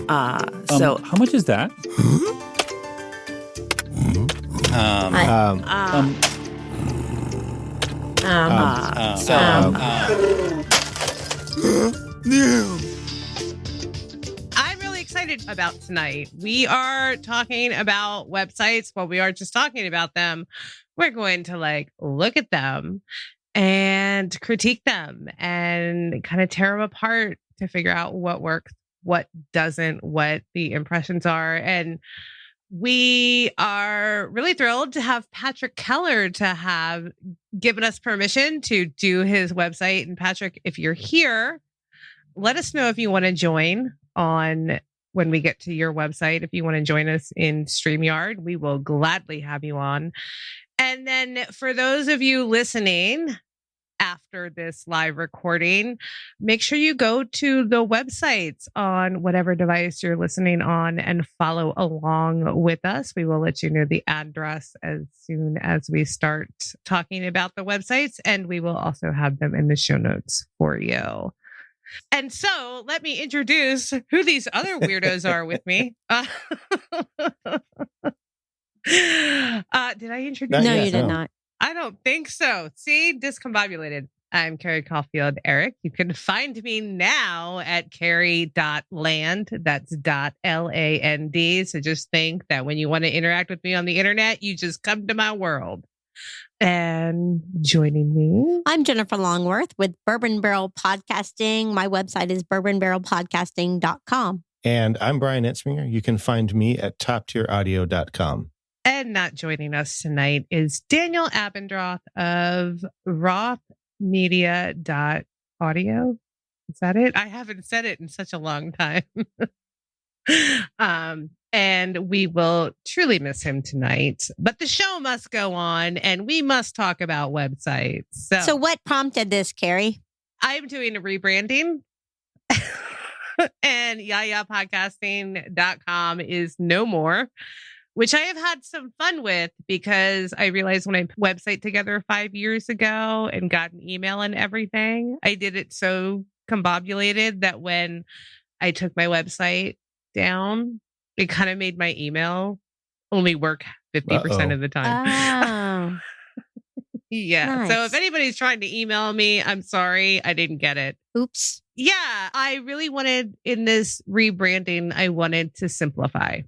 How much is that? I'm really excited about tonight. We are talking about websites. Well, we are just talking about them. We're going to look at them and critique them and kind of tear them apart to figure out what works, what doesn't, what the impressions are. And we are really thrilled to have Patrick Keller to have given us permission to do his website. And Patrick, if you're here, let us know if you want to join on when we get to your website. If you want to join us in StreamYard, we will gladly have you on. And then for those of you listening after this live recording, make sure you go to the websites on whatever device you're listening on and follow along with us. We will let you know the address as soon as we start talking about the websites, and we will also have them in the show notes for you. And so let me introduce who these other weirdos are with me. Did I introduce? No, you did not. I don't think so. See, discombobulated. I'm Carrie Caulfield Eric. You can find me now at carrie.land. That's .land. So just think that when you want to interact with me on the internet, you just come to my world. And joining me, I'm Jennifer Longworth with Bourbon Barrel Podcasting. My website is bourbonbarrelpodcasting.com. And I'm Bryan Etzminger. You can find me at toptieraudio.com. And not joining us tonight is Daniel Abendroth of rothmedia.audio. Is that it? I haven't said it in such a long time. And we will truly miss him tonight. But the show must go on, and we must talk about websites. So what prompted this, Carrie? I'm doing a rebranding. And yayapodcasting.com is no more, which I have had some fun with because I realized when I put a website together 5 years ago and got an email and everything, I did it so combobulated that when I took my website down, it kind of made my email only work 50% of the time. Oh. Yeah. Nice. So if anybody's trying to email me, I'm sorry, I didn't get it. Oops. Yeah. I really wanted in this rebranding, I wanted to simplify.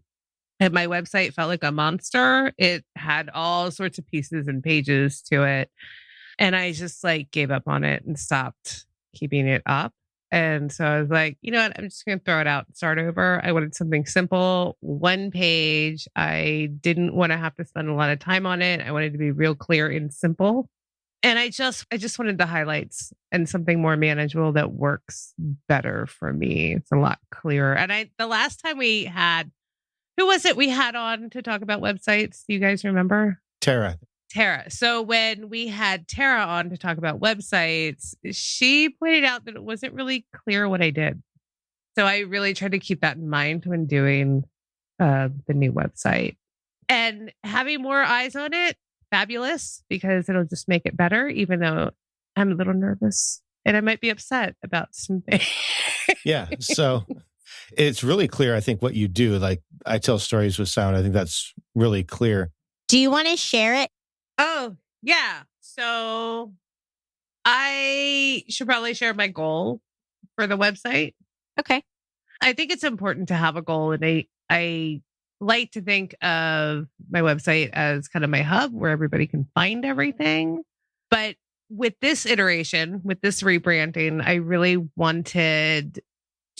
And my website felt like a monster. It had all sorts of pieces and pages to it. And I just gave up on it and stopped keeping it up. And so I was like, you know what? I'm just going to throw it out and start over. I wanted something simple, one page. I didn't want to have to spend a lot of time on it. I wanted to be real clear and simple. And I just wanted the highlights and something more manageable that works better for me. It's a lot clearer. And the last time we had, who was it we had on to talk about websites? Do you guys remember? Tara. So when we had Tara on to talk about websites, she pointed out that it wasn't really clear what I did. So I really tried to keep that in mind when doing the new website. And having more eyes on it, fabulous, because it'll just make it better, even though I'm a little nervous and I might be upset about something. Yeah. So it's really clear, I think, what you do. Like, I tell stories with sound. I think that's really clear. Do you want to share it? Oh, yeah. So I should probably share my goal for the website. Okay. I think it's important to have a goal. And I like to think of my website as kind of my hub where everybody can find everything. But with this iteration, with this rebranding, I really wanted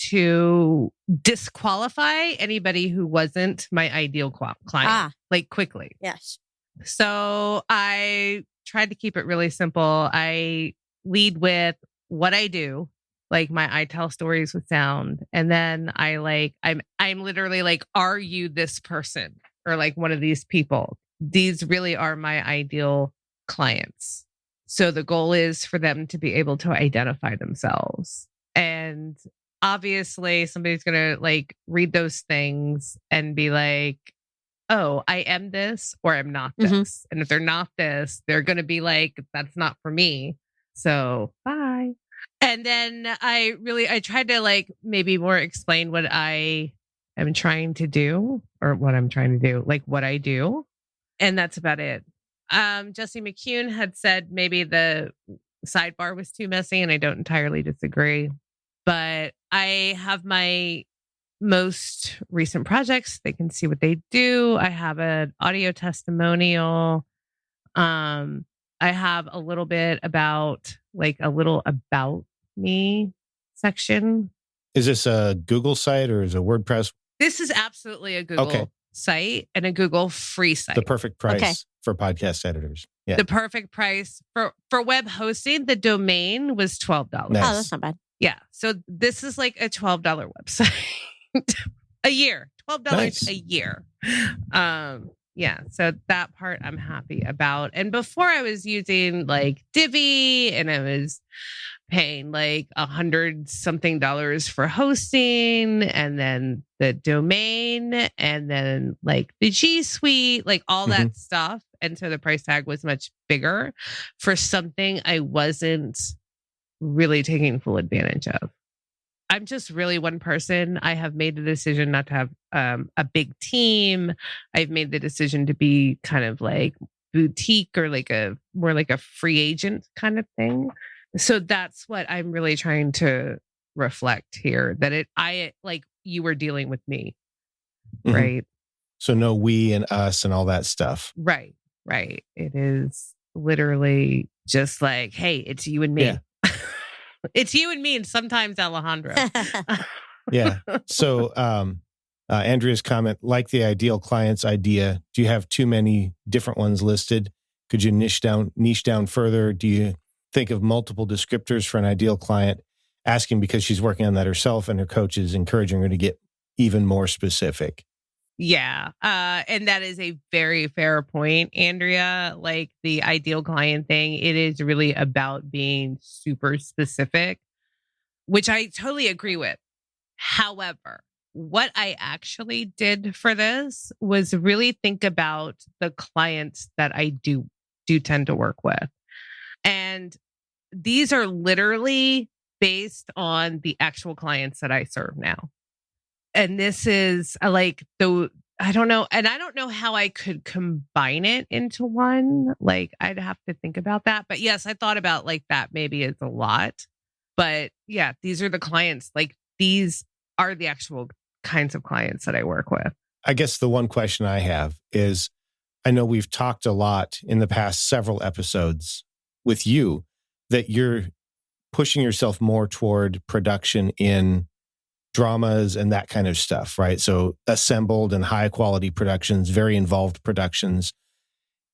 to disqualify anybody who wasn't my ideal client, quickly. Yes. So I tried to keep it really simple. I lead with what I do, I tell stories with sound, and then I'm literally are you this person or one of these people? These really are my ideal clients. So the goal is for them to be able to identify themselves. And obviously somebody's going to read those things and be like, oh, I am this or I'm not this. Mm-hmm. And if they're not this, they're going to be like, that's not for me. So bye. And then I tried to maybe more explain what I am trying to do, or what I'm trying to do, like what I do. And that's about it. Jesse McCune had said maybe the sidebar was too messy, and I don't entirely disagree. But I have my most recent projects. They can see what they do. I have an audio testimonial. I have a little bit about, like a little about me section. Is this a Google site or is it a WordPress? This is absolutely a Google site and a Google free site. The perfect price for podcast editors. Yeah. The perfect price for web hosting. The domain was $12. Nice. Oh, that's not bad. Yeah. So this is like a $12 website a year. $12 a year. Yeah. So that part I'm happy about. And before I was using like Divi, and I was paying like $100-something for hosting, and then the domain, and then like the G Suite, like all that stuff. And so the price tag was much bigger for something I wasn't really taking full advantage of. I'm just really one person. I have made the decision not to have a big team. I've made the decision to be kind of like boutique, or like more like a free agent kind of thing. So that's what I'm really trying to reflect here, that I like you were dealing with me, right? So no we and us and all that stuff. Right. It is literally just like, hey, it's you and me. Yeah. It's you and me, and sometimes Alejandro. Yeah. So Andrea's comment, like the ideal client's idea, do you have too many different ones listed? Could you niche down further? Do you think of multiple descriptors for an ideal client? Asking because she's working on that herself, and her coach is encouraging her to get even more specific. Yeah. And that is a very fair point, Andrea. Like the ideal client thing, it is really about being super specific, which I totally agree with. However, what I actually did for this was really think about the clients that I do tend to work with. And these are literally based on the actual clients that I serve now. And this is like I don't know. And I don't know how I could combine it into one. Like I'd have to think about that. But yes, I thought about like that maybe it's a lot. But yeah, these are the clients. Like these are the actual kinds of clients that I work with. I guess the one question I have is, I know we've talked a lot in the past several episodes with you that you're pushing yourself more toward production in dramas and that kind of stuff, right? So assembled and high quality productions, very involved productions.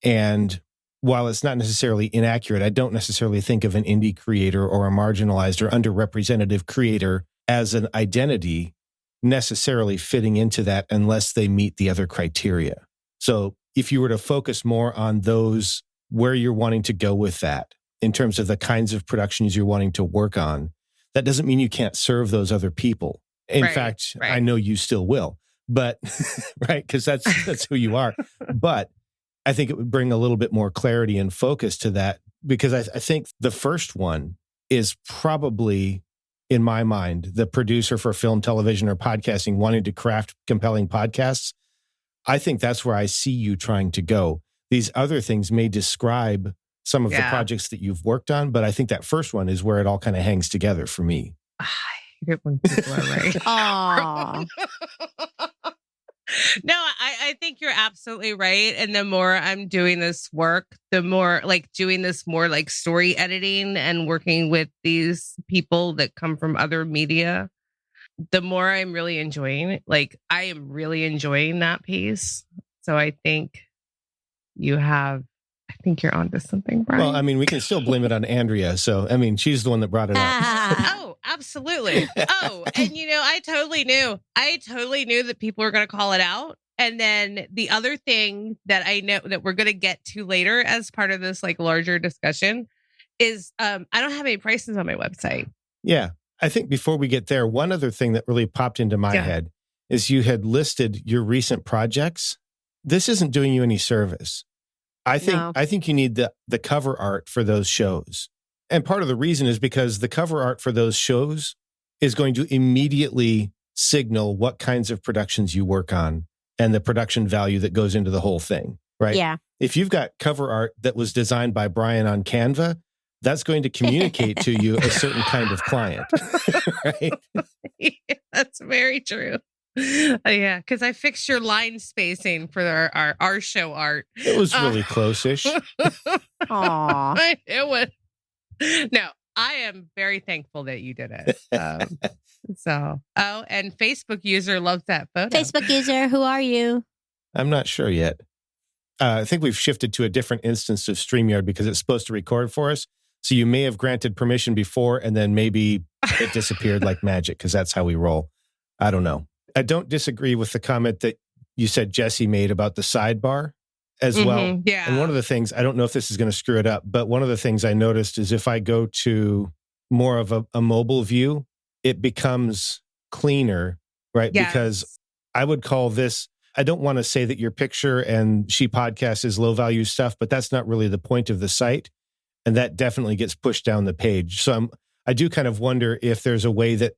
And while it's not necessarily inaccurate, I don't necessarily think of an indie creator or a marginalized or underrepresented creator as an identity necessarily fitting into that unless they meet the other criteria. So if you were to focus more on those, where you're wanting to go with that in terms of the kinds of productions you're wanting to work on, that doesn't mean you can't serve those other people. In fact, I know you still will, but right, because that's who you are. But I think it would bring a little bit more clarity and focus to that, because I think the first one is probably, in my mind, the producer for film, television, or podcasting wanting to craft compelling podcasts. I think that's where I see you trying to go. These other things may describe some of the projects that you've worked on, but I think that first one is where it all kind of hangs together for me. I hate it when people are right. Aww. No, I think you're absolutely right. And the more I'm doing this work, the more like doing this more like story editing and working with these people that come from other media, the more I'm really enjoying it. Like I am really enjoying that piece. So I think you're onto something, Bryan. Well, I mean, we can still blame it on Andrea. So, I mean, she's the one that brought it up. Oh, absolutely. Oh, and I totally knew that people were going to call it out. And then the other thing that I know that we're going to get to later as part of this like larger discussion is I don't have any prices on my website. Yeah. I think before we get there, one other thing that really popped into my head is you had listed your recent projects. This isn't doing you any service. I think you need the cover art for those shows. And part of the reason is because the cover art for those shows is going to immediately signal what kinds of productions you work on and the production value that goes into the whole thing, right? Yeah. If you've got cover art that was designed by Bryan on Canva, that's going to communicate to you a certain kind of client, right? Yeah, that's very true. Yeah, because I fixed your line spacing for our show art. It was really close-ish. Aw. It was. No, I am very thankful that you did it. And Facebook user loves that photo. Facebook user, who are you? I'm not sure yet. I think we've shifted to a different instance of StreamYard because it's supposed to record for us. So you may have granted permission before and then maybe it disappeared like magic because that's how we roll. I don't know. I don't disagree with the comment that you said Jesse made about the sidebar as well. Yeah. And one of the things, I don't know if this is going to screw it up, but one of the things I noticed is if I go to more of a mobile view, it becomes cleaner, right? Yes. Because I would call this, I don't want to say that your picture and She Podcast is low value stuff, but that's not really the point of the site. And that definitely gets pushed down the page. So I do kind of wonder if there's a way that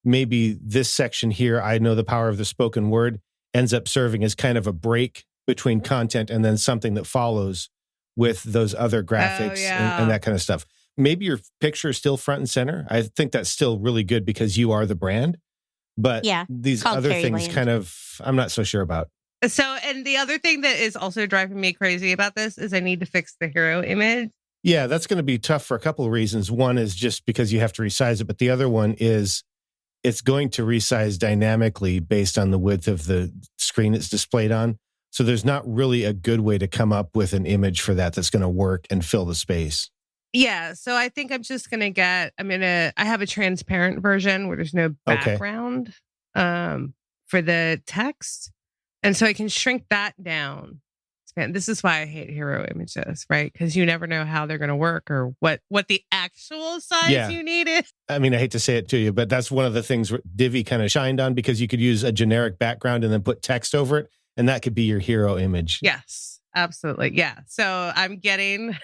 maybe this section here, I know the power of the spoken word, ends up serving as kind of a break between content and then something that follows with those other graphics and that kind of stuff. Maybe your picture is still front and center. I think that's still really good because you are the brand. But these other things kind of, I'm not so sure about. So, and the other thing that is also driving me crazy about this is I need to fix the hero image. Yeah, that's going to be tough for a couple of reasons. One is just because you have to resize it. But the other one is it's going to resize dynamically based on the width of the screen it's displayed on. So there's not really a good way to come up with an image for that that's going to work and fill the space. Yeah. So I think I'm just going to I have a transparent version where there's no background for the text. And so I can shrink that down. And this is why I hate hero images, right? Because you never know how they're going to work or what the actual size you need is. I mean, I hate to say it to you, but that's one of the things Divi kind of shined on because you could use a generic background and then put text over it. And that could be your hero image. Yes, absolutely. Yeah. So I'm getting,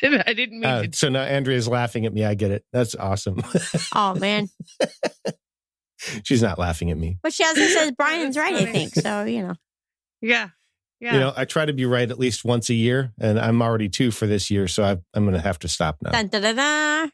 I didn't mean to. So now Andrea's laughing at me. I get it. That's awesome. Oh, man. She's not laughing at me. But she also says Brian's right, I think. So, Yeah. Yeah. I try to be right at least once a year, and I'm already 2 for this year, so I'm going to have to stop now. Dun, dun, dun, dun.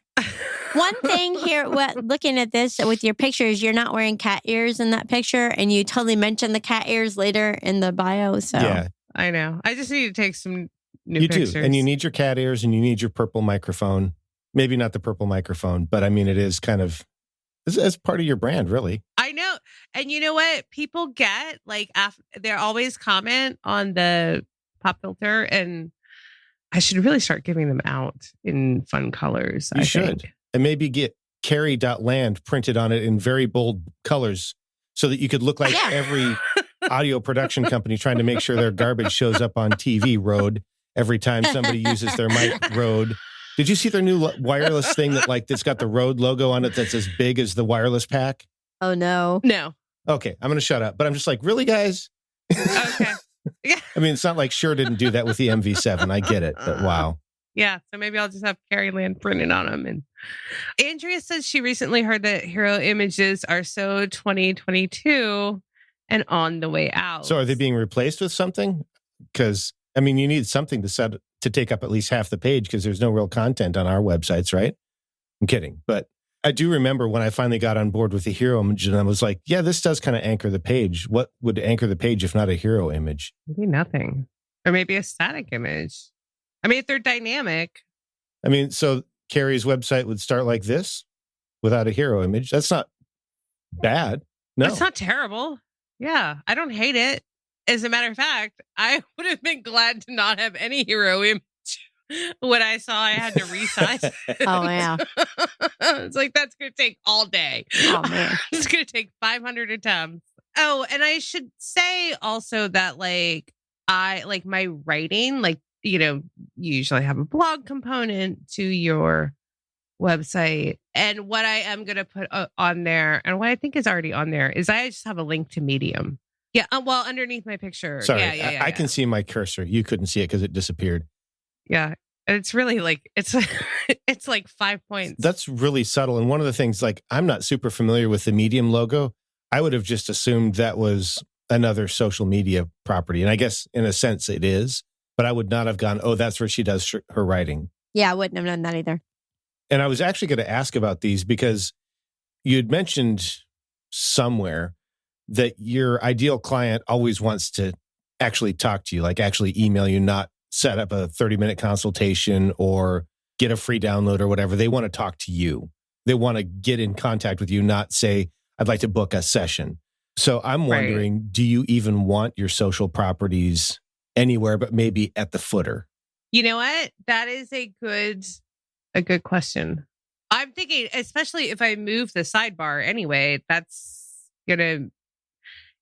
One thing here, looking at this with your pictures, you're not wearing cat ears in that picture, and you totally mention the cat ears later in the bio. So yeah, I know. I just need to take some new pictures. You do, and you need your cat ears, and you need your purple microphone. Maybe not the purple microphone, but I mean, it is kind of as part of your brand, really. I know. And you know what? People get they always comment on the pop filter, and I should really start giving them out in fun colors. You should. And maybe get carry.land printed on it in very bold colors so that you could look like every audio production company trying to make sure their garbage shows up on TV road every time somebody uses their mic road. Did you see their new wireless thing that's got the Rode logo on it that's as big as the wireless pack? Oh, no. No. Okay, I'm going to shut up. But I'm just like, really, guys? Okay. Yeah. I mean, it's not like Shure didn't do that with the MV7. I get it, but wow. Yeah, so maybe I'll just have Carryland printed on them. And Andrea says she recently heard that hero images are so 2022 and on the way out. So are they being replaced with something? Because, I mean, you need something to take up at least half the page because there's no real content on our websites, right? I'm kidding. But I do remember when I finally got on board with the hero image and I was like, yeah, this does kind of anchor the page. What would anchor the page if not a hero image? Maybe nothing. Or maybe a static image. I mean, if they're dynamic. I mean, so Carrie's website would start like this without a hero image. That's not bad. No. It's not terrible. Yeah, I don't hate it. As a matter of fact, I would have been glad to not have any hero image when I saw I had to resize it. Oh, yeah. It's like, that's going to take all day. Oh, man. It's going to take 500 attempts. Oh, and I should say also that I my writing, you usually have a blog component to your website. And what I am going to put on there, and what I think is already on there, is I just have a link to Medium. Yeah. Well, underneath my picture. Sorry, Yeah. I can see my cursor. You couldn't see it because it disappeared. Yeah. And it's really like, it's like 5 points. That's really subtle. And one of the things, like, I'm not super familiar with the Medium logo. I would have just assumed that was another social media property. And I guess in a sense it is, but I would not have gone, oh, that's where she does her writing. Yeah, I wouldn't have done that either. And I was actually going to ask about these because you'd mentioned somewhere that your ideal client always wants to actually talk to you, like actually email you, not set up a 30-minute consultation or get a free download or whatever. They want to talk to you. They want to get in contact with you, not say, I'd like to book a session. So I'm wondering, do you even want your social properties anywhere but maybe at the footer? You know what? That is a good question. I'm thinking, especially if I move the sidebar anyway, that's gonna,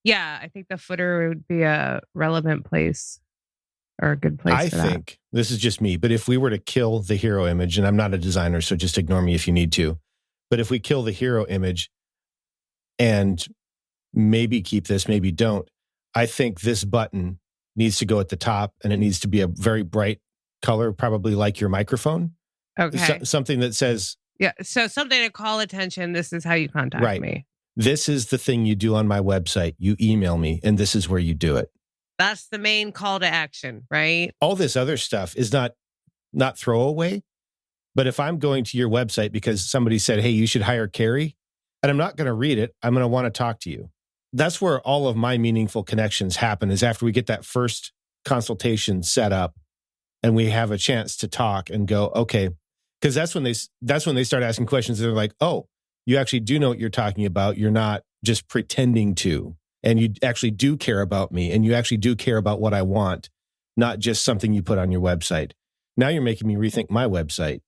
I think the footer would be a relevant place or a good place. I think this is just me, but if we were to kill the hero image, and I'm not a designer, so just ignore me if you need to, but if we kill the hero image and maybe keep this, maybe don't, I think this button needs to go at the top and it needs to be a very bright color, probably like your microphone. Okay. Something that says... Yeah, so something to call attention. This is how you contact me. This is the thing you do on my website. You email me, and this is where you do it. That's the main call to action, right? All this other stuff is not throwaway. But if I'm going to your website because somebody said, hey, you should hire Carrie, and I'm not going to read it, I'm going to want to talk to you. That's where all of my meaningful connections happen, is after we get that first consultation set up and we have a chance to talk and go, okay, because that's when they start asking questions. They're like, oh, you actually do know what you're talking about. You're not just pretending to, and you actually do care about me, and you actually do care about what I want, not just something you put on your website. Now you're making me rethink my website.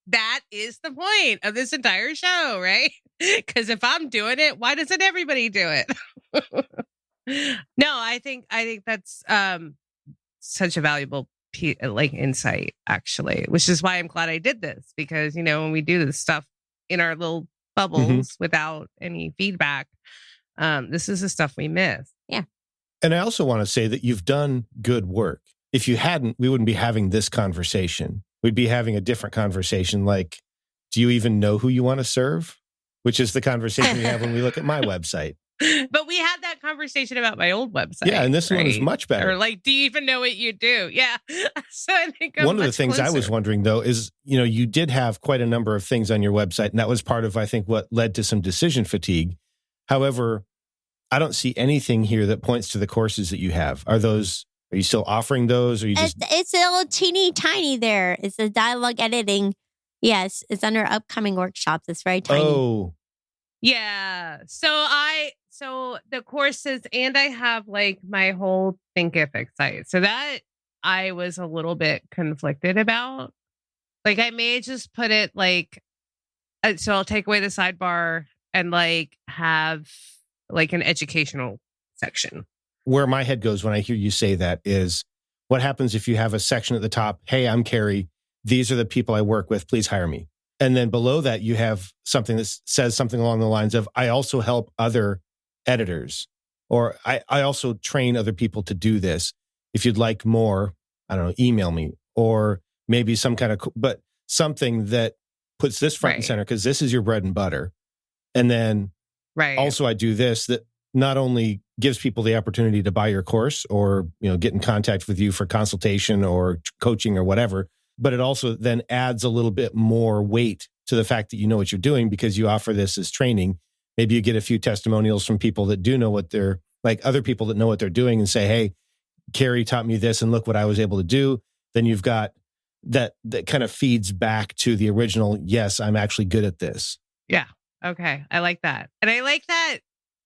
That is the point of this entire show, right? Because if I'm doing it, why doesn't everybody do it? No, I think that's such a valuable insight, actually, which is why I'm glad I did this, because when we do this stuff in our little bubbles without any feedback, this is the stuff we miss. Yeah. And I also want to say that you've done good work. If you hadn't, we wouldn't be having this conversation. We'd be having a different conversation, like, do you even know who you want to serve? Which is the conversation we have when we look at my website. But we had that conversation about my old website. Yeah, and this one is much better. Or like, do you even know what you do? Yeah. So I think one of the things I was wondering, though, is, you did have quite a number of things on your website, and that was part of, I think, what led to some decision fatigue. However, I don't see anything here that points to the courses that you have. Are you still offering those? Or you just... It's a little teeny tiny there. It's a dialogue editing. Yes, it's under upcoming workshops. It's very tiny. Oh. Yeah. So the courses, and I have like my whole Thinkific site. So that I was a little bit conflicted about. Like, I may just put it like, so I'll take away the sidebar and like have like an educational section. Where my head goes when I hear you say that is, what happens if you have a section at the top? Hey, I'm Carrie. These are the people I work with. Please hire me. And then below that, you have something that says something along the lines of, I also help other editors, or I also train other people to do this. If you'd like more, I don't know, email me, or maybe some kind of, but something that puts this front and center, because this is your bread and butter. And then also I do this that not only gives people the opportunity to buy your course or, get in contact with you for consultation or coaching or whatever, but it also then adds a little bit more weight to the fact that you know what you're doing, because you offer this as training. Maybe you get a few testimonials from people that do know what they're, like other people that know what they're doing, and say, hey, Carrie taught me this and look what I was able to do. Then you've got that kind of feeds back to the original, yes, I'm actually good at this. Yeah. Okay. I like that. And I like that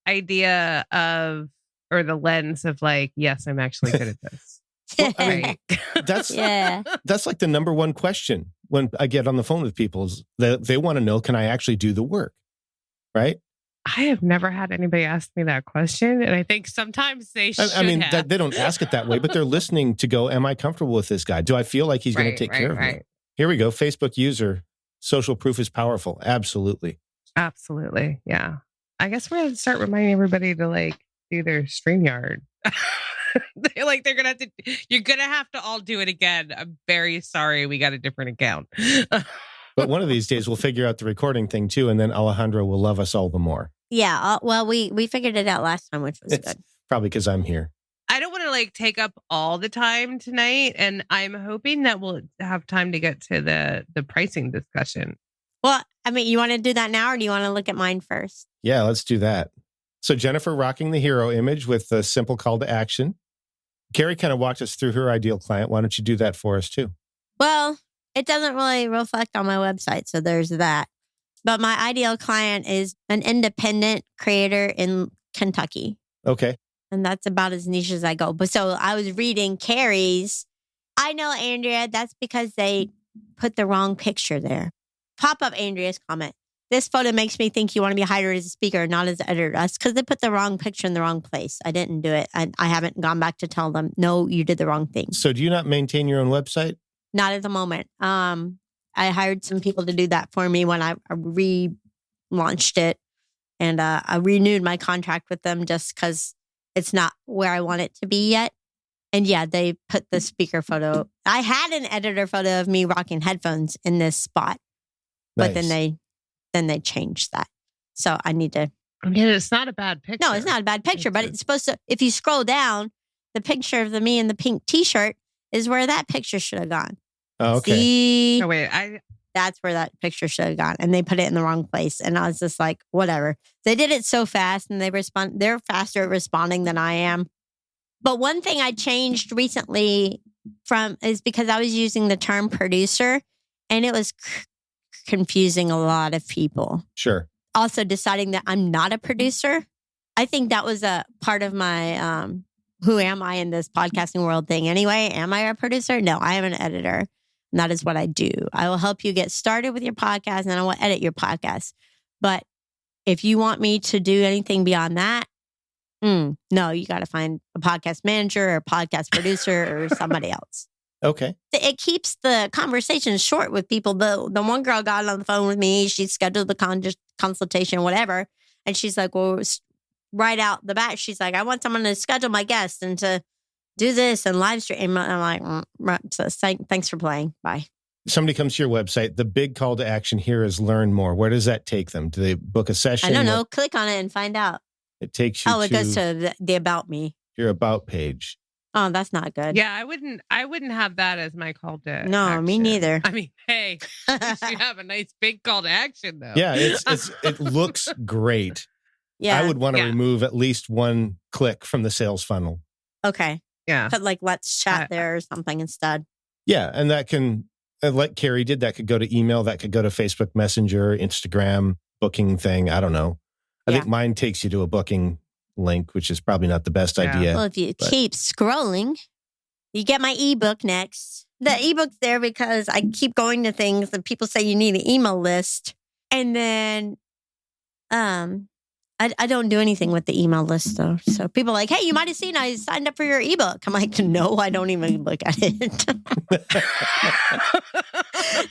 idea of, or the lens of like, yes, I'm actually good at this. Well, I mean, that's like the number one question when I get on the phone with people, is they want to know, can I actually do the work? Right? I have never had anybody ask me that question. And I think sometimes they should have. They don't ask it that way, but they're listening to go, am I comfortable with this guy? Do I feel like he's going to take care of me? Here we go. Facebook user, social proof is powerful. Absolutely. Absolutely. Yeah. I guess we're going to start reminding everybody to like do their StreamYard. They're gonna have to. You're gonna have to all do it again. I'm very sorry. We got a different account. But one of these days we'll figure out the recording thing too, and then Alejandro will love us all the more. Yeah. Well, we figured it out last time, which was It's good. probably because I'm here. I don't want to take up all the time tonight, and I'm hoping that we'll have time to get to the pricing discussion. Well, I mean, you want to do that now, or do you want to look at mine first? Yeah, let's do that. So Jennifer rocking the hero image with a simple call to action. Carrie kind of walked us through her ideal client. Why don't you do that for us too? Well, it doesn't really reflect on my website, so there's that. But my ideal client is an independent creator in Kentucky. Okay. And that's about as niche as I go. But so I was reading Carrie's. I know, Andrea, that's because they put the wrong picture there. Pop up Andrea's comment. This photo makes me think you want to be hired as a speaker, not as an editor. That's because they put the wrong picture in the wrong place. I didn't do it. I haven't gone back to tell them, no, you did the wrong thing. So do you not maintain your own website? Not at the moment. I hired some people to do that for me when I relaunched it. And I renewed my contract with them just because it's not where I want it to be yet. And yeah, they put the speaker photo. I had an editor photo of me rocking headphones in this spot. But Nice. then they changed that. So I need to. I mean, it's not a bad picture. No, it's not a bad picture, but it's supposed to. If you scroll down, the picture of me in the pink T-shirt is where that picture should have gone. Oh, okay. See, Oh, wait, that's where that picture should have gone, and they put it in the wrong place. And I was just like, whatever. They did it so fast, and they're faster at responding than I am. But one thing I changed recently is because I was using the term producer, and it was confusing a lot of people. Sure. Also deciding that I'm not a producer. I think that was a part of my who am I in this podcasting world thing anyway. Am I a producer? No, I am an editor. And that is what I do. I will help you get started with your podcast, and I will edit your podcast. But if you want me to do anything beyond that, no, you got to find a podcast manager or a podcast producer or somebody else. Okay. It keeps the conversation short with people. The one girl got on the phone with me. She scheduled the consultation, whatever. And she's like, well, right out the bat, she's like, I want someone to schedule my guests and to do this and live stream. And I'm like, so thanks for playing. Bye. Somebody comes to your website. The big call to action here is learn more. Where does that take them? Do they book a session? I don't know. Click on it and find out. It takes you it goes to the about me. Your about page. Oh, that's not good. Yeah, I wouldn't have that as my call to No, action. me neither. I mean, hey, at least you have a nice big call to action though. Yeah, it looks great. Yeah. I would want to Yeah. remove at least one click from the sales funnel. Okay. Yeah. Put let's chat there or something instead. Yeah, and that can, like Carrie did, that could go to email, that could go to Facebook Messenger, Instagram, booking thing. I don't know. I think mine takes you to a booking link, which is probably not the best idea. Well, if you keep scrolling, you get my ebook next. The ebook's there because I keep going to things and people say you need an email list. And then I don't do anything with the email list though. So people are like, hey, you might have seen I signed up for your ebook. I'm like, no, I don't even look at it.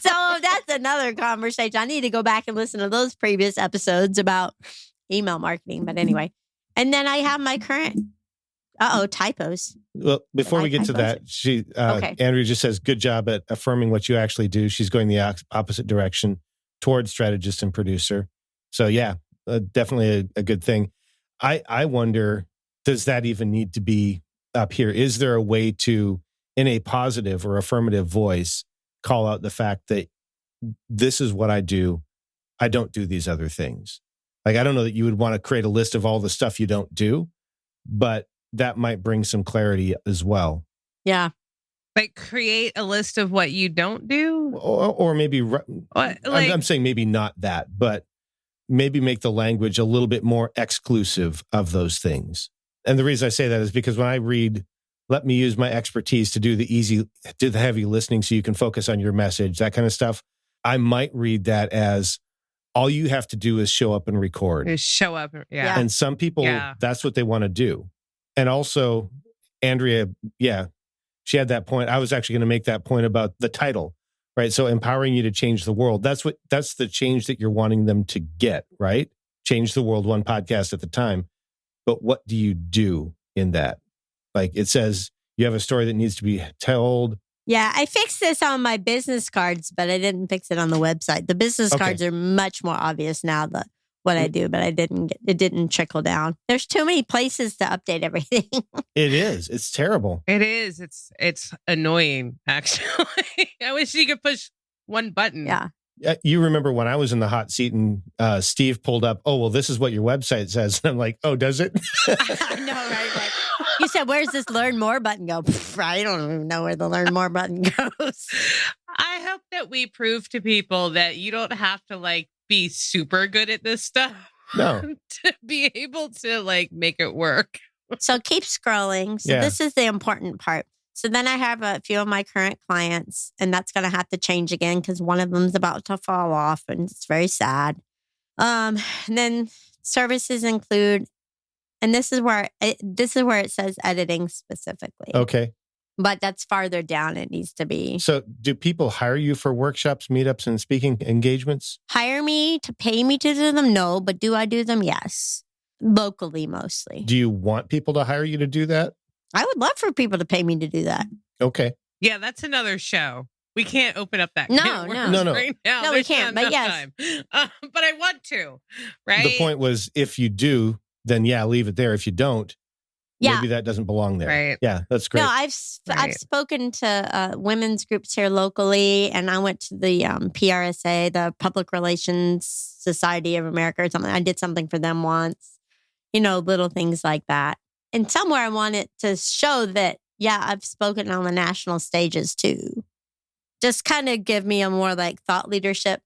So that's another conversation. I need to go back and listen to those previous episodes about email marketing. But anyway. And then I have my current, typos. Well, before we get to that, Andrea just says, good job at affirming what you actually do. She's going the opposite direction towards strategist and producer. So yeah, definitely a good thing. I wonder, does that even need to be up here? Is there a way to, in a positive or affirmative voice, call out the fact that this is what I do. I don't do these other things. Like, I don't know that you would want to create a list of all the stuff you don't do, but that might bring some clarity as well. Yeah. Like create a list of what you don't do? Or maybe, I'm saying maybe not that, but maybe make the language a little bit more exclusive of those things. And the reason I say that is because when I read, let me use my expertise to do the heavy listening so you can focus on your message, that kind of stuff, I might read that as, all you have to do is show up and record. Just show up. Yeah. And some people, that's what they want to do. And also, Andrea, she had that point. I was actually going to make that point about the title, right? So empowering you to change the world. That's the change that you're wanting them to get, right? Change the world one podcast at a time. But what do you do in that? Like it says you have a story that needs to be told. Yeah, I fixed this on my business cards, but I didn't fix it on the website. The business cards are much more obvious now, what I do, but it didn't trickle down. There's too many places to update everything. It is. It's terrible. It is. It's annoying, actually. I wish you could push one button. Yeah. You remember when I was in the hot seat and Steve pulled up, oh, well, this is what your website says. And I'm like, oh, does it? I know, right? Like, you said, where's this learn more button go? I don't even know where the learn more button goes. I hope that we prove to people that you don't have to like be super good at this stuff. No. To be able to like make it work. So keep scrolling. So this is the important part. So then I have a few of my current clients, and that's going to have to change again because one of them's about to fall off, and it's very sad. And then services include, and this is where it says editing specifically. Okay. But that's farther down. It needs to be. So do people hire you for workshops, meetups, and speaking engagements? Hire me to pay me to do them? No. But do I do them? Yes. Locally, mostly. Do you want people to hire you to do that? I would love for people to pay me to do that. Okay. Yeah, that's another show. We can't open up that. No. Right now. No, we can't. But yes. But I want to, right? The point was, if you do, then leave it there. If you don't, maybe that doesn't belong there. Right. Yeah, that's great. No, I've spoken to women's groups here locally, and I went to the PRSA, the Public Relations Society of America or something. I did something for them once, little things like that. And somewhere I wanted to show that, I've spoken on the national stages too. Just kind of give me a more like thought leadership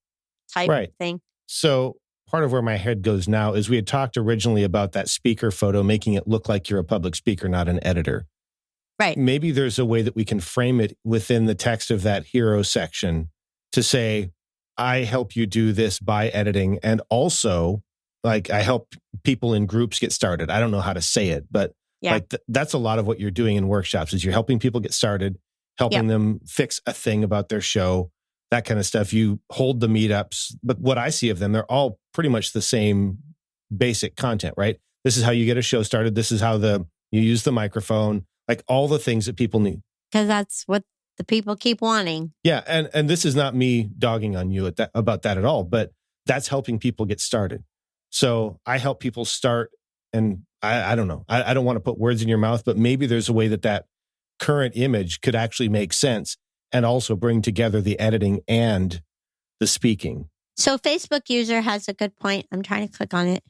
type thing. So part of where my head goes now is we had talked originally about that speaker photo, making it look like you're a public speaker, not an editor. Right. Maybe there's a way that we can frame it within the text of that hero section to say, I help you do this by editing. And also, like, I help people in groups get started. I don't know how to say it, but that's a lot of what you're doing in workshops is you're helping people get started, helping them fix a thing about their show, that kind of stuff. You hold the meetups, but what I see of them, they're all pretty much the same basic content, right? This is how you get a show started. This is how you use the microphone, like all the things that people need. Because that's what the people keep wanting. Yeah. And this is not me dogging on you about that at all, but that's helping people get started. So I help people start, and I don't know. I don't want to put words in your mouth, but maybe there's a way that current image could actually make sense and also bring together the editing and the speaking. So Facebook user has a good point. I'm trying to click on it.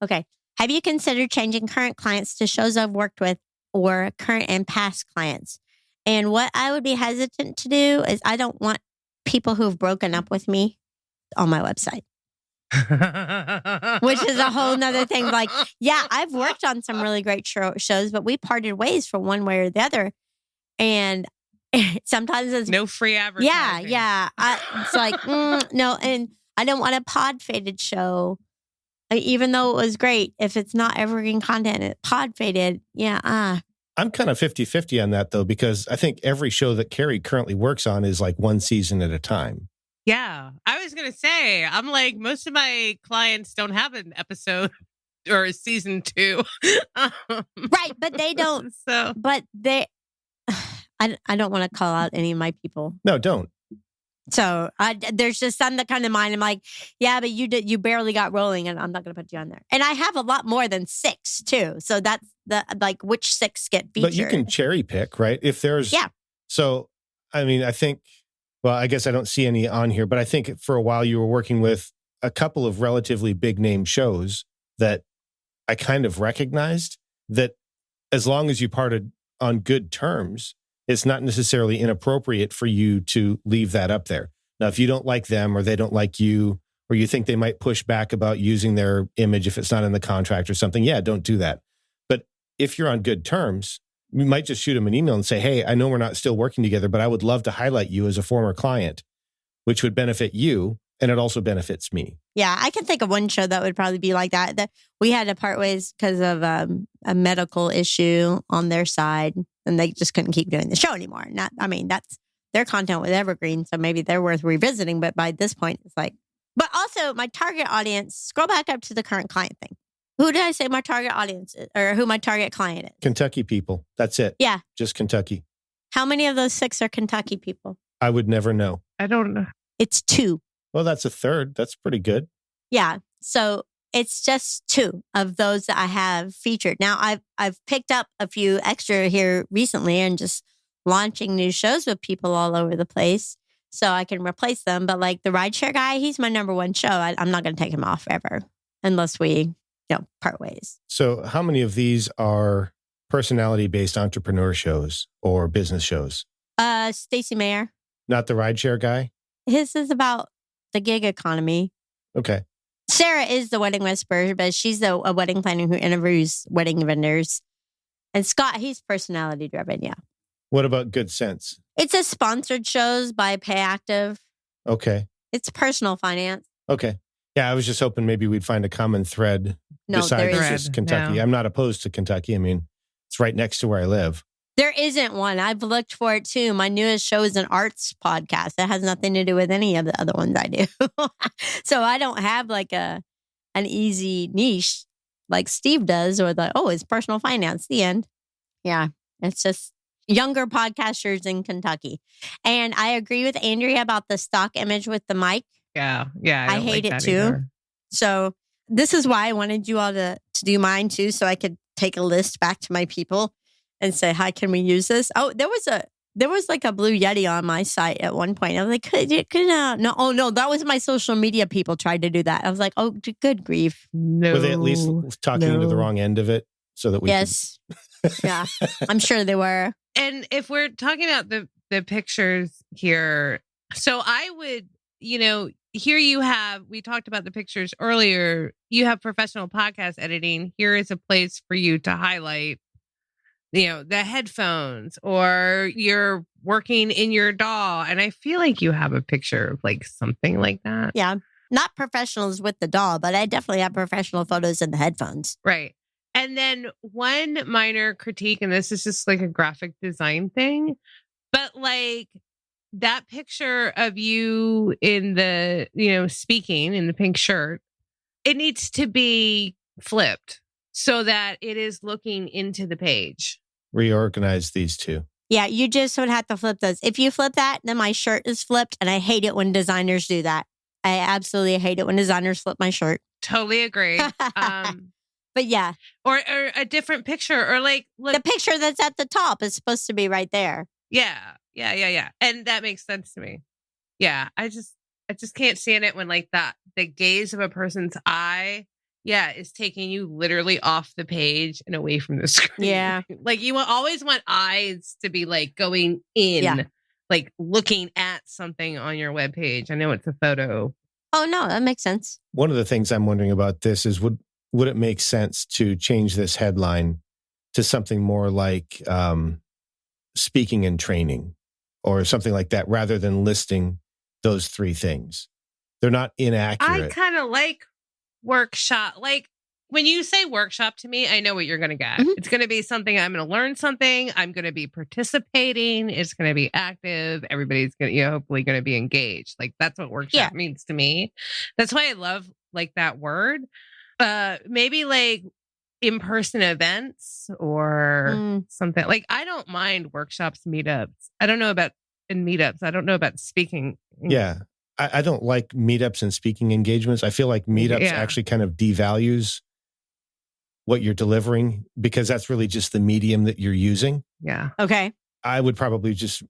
Okay. Have you considered changing current clients to shows I've worked with or current and past clients? And what I would be hesitant to do is I don't want people who've broken up with me on my website. Which is a whole nother thing. Like, I've worked on some really great shows, but we parted ways for one way or the other. And sometimes it's no free advertising. It's like, no. And I don't want a pod faded show, even though it was great. If it's not evergreen content, it pod faded. I'm kind of 50-50 on that, though, because I think every show that Carrie currently works on is like one season at a time. Yeah, I was going to say, I'm like, most of my clients don't have an episode or a season 2. Right, but they don't. So, but they, I don't want to call out any of my people. No, don't. So there's just some that kind of mind. I'm like, but you barely got rolling, and I'm not going to put you on there. And I have a lot more than 6 too. So that's like which 6 get featured. But you can cherry pick, right? If there's So I mean, I think. Well, I guess I don't see any on here, but I think for a while you were working with a couple of relatively big name shows that I kind of recognized that as long as you parted on good terms, it's not necessarily inappropriate for you to leave that up there. Now, if you don't like them or they don't like you, or you think they might push back about using their image if it's not in the contract or something, don't do that. But if you're on good terms, you might just shoot them an email and say, hey, I know we're not still working together, but I would love to highlight you as a former client, which would benefit you. And it also benefits me. Yeah, I can think of one show that would probably be like that. That we had to part ways because of a medical issue on their side, and they just couldn't keep doing the show anymore. That's their content with evergreen, so maybe they're worth revisiting. But by this point, it's like, but also my target audience. Scroll back up to the current client thing. Who did I say my target audience is, or who my target client is? Kentucky people. That's it. Yeah. Just Kentucky. How many of those 6 are Kentucky people? I would never know. I don't know. It's 2. Well, that's a third. That's pretty good. Yeah. So it's just 2 of those that I have featured. Now I've picked up a few extra here recently and just launching new shows with people all over the place so I can replace them. But like the rideshare guy, he's my number 1 show. I'm not going to take him off ever unless we, part ways. So how many of these are personality-based entrepreneur shows or business shows? Stacey Mayer. Not the rideshare guy? His is about the gig economy. Okay. Sarah is the wedding whisperer, but she's a wedding planner who interviews wedding vendors. And Scott, he's personality driven. Yeah. What about Good Sense? It's a sponsored shows by PayActive. Okay. It's personal finance. Okay. Yeah, I was just hoping maybe we'd find a common thread No, there besides isn't. just Kentucky. No. I'm not opposed to Kentucky. I mean, it's right next to where I live. There isn't one. I've looked for it too. My newest show is an arts podcast. That has nothing to do with any of the other ones I do. So I don't have like an easy niche like Steve does, or it's personal finance, the end. Yeah. It's just younger podcasters in Kentucky. And I agree with Andrea about the stock image with the mic. Yeah. I don't hate like it that too. either. So this is why I wanted you all to do mine too, so I could take a list back to my people and say, "Hi, can we use this?" Oh, there was like a blue Yeti on my site at one point. I was like, no, that was my social media people tried to do that. I was like, oh, good grief. No. Were they at least talking into the wrong end of it so that we Yes. Yeah, I'm sure they were. And if we're talking about the pictures here, so I would, here you have, we talked about the pictures earlier. You have professional podcast editing. Here is a place for you to highlight, the headphones, or you're working in your DAW. And I feel like you have a picture of like something like that. Yeah. Not professionals with the DAW, but I definitely have professional photos in the headphones. Right. And then one minor critique, and this is just like a graphic design thing, but like that picture of you in the, speaking in the pink shirt, it needs to be flipped so that it is looking into the page. reorganize these two. Yeah, you just would have to flip those. If you flip that, then my shirt is flipped, and I hate it when designers do that. I absolutely hate it when designers flip my shirt. Totally agree. But yeah. Or a different picture, or like look, The picture that's at the top is supposed to be right there. Yeah. And that makes sense to me. Yeah. I just can't stand it when like that, the gaze of a person's eye, is taking you literally off the page and away from the screen. Yeah. Like you always want eyes to be like going in, like looking at something on your webpage. I know it's a photo. Oh, no, that makes sense. One of the things I'm wondering about this is would it make sense to change this headline to something more like speaking and training or something like that, rather than listing those 3 things? They're not inaccurate. I kind of like workshop. Like when you say workshop to me, I know what you're going to get. Mm-hmm. It's going to be something I'm going to learn something. I'm going to be participating. It's going to be active. Everybody's going to, hopefully going to be engaged. Like that's what workshop means to me. That's why I love like that word. Maybe like in-person events or something. Like I don't mind workshops, meetups. I don't know about speaking. Yeah. I don't like meetups and speaking engagements. I feel like meetups actually kind of devalues what you're delivering because that's really just the medium that you're using. Yeah. Okay. I would probably just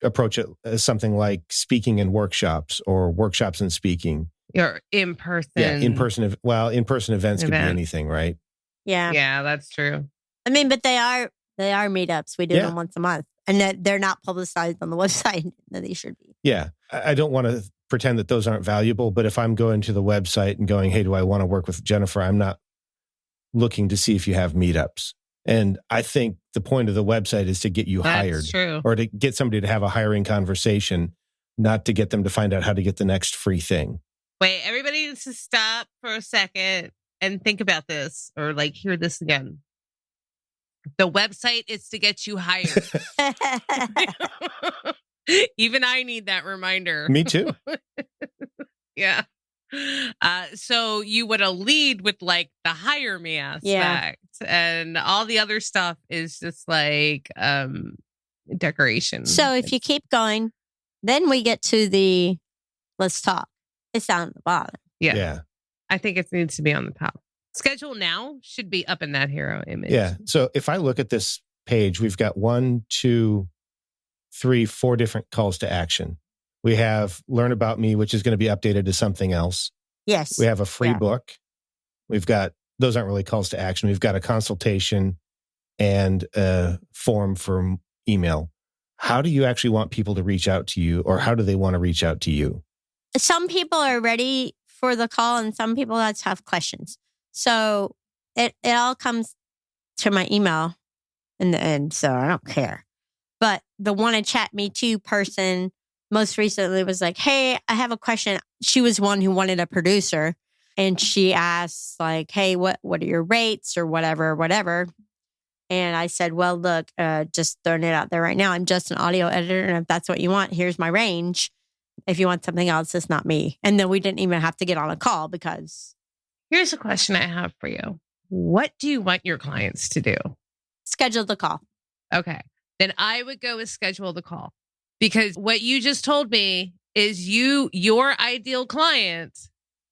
approach it as something like speaking and workshops or workshops and speaking. Or in person. Yeah, in-person events could be anything, right? Yeah. Yeah, that's true. I mean, but they are meetups. We do them once a month. And they're not publicized on the website that they should be. Yeah. I don't want to pretend that those aren't valuable, but if I'm going to the website and going, hey, do I want to work with Jennifer? I'm not looking to see if you have meetups. And I think the point of the website is to get you hired. True. Or to get somebody to have a hiring conversation, not to get them to find out how to get the next free thing. Wait, everybody needs to stop for a second and think about this or like hear this again. The website is to get you hired. Even I need that reminder. Me too. Yeah. So you would lead with like the hire me aspect, and all the other stuff is just like decoration. So if you keep going, then we get to the let's talk. It's down at the bottom. Yeah. I think it needs to be on the top. Schedule now should be up in that hero image. Yeah. So if I look at this page, we've got 1, 2, 3, 4 different calls to action. We have learn about me, which is going to be updated to something else. Yes. We have a free book. We've got, those aren't really calls to action. We've got a consultation and a form for email. How do you actually want people to reach out to you, or how do they want to reach out to you? Some people are ready for the call and some people just have questions. So it all comes to my email in the end. So I don't care. But the want to chat me too person most recently was like, hey, I have a question. She was one who wanted a producer. And she asked like, hey, what are your rates or whatever. And I said, well, look, just throwing it out there right now. I'm just an audio editor. And if that's what you want, here's my range. If you want something else, it's not me. And then we didn't even have to get on a call because. Here's a question I have for you. What do you want your clients to do? Schedule the call. Okay. Then I would go with schedule the call, because what you just told me is your ideal client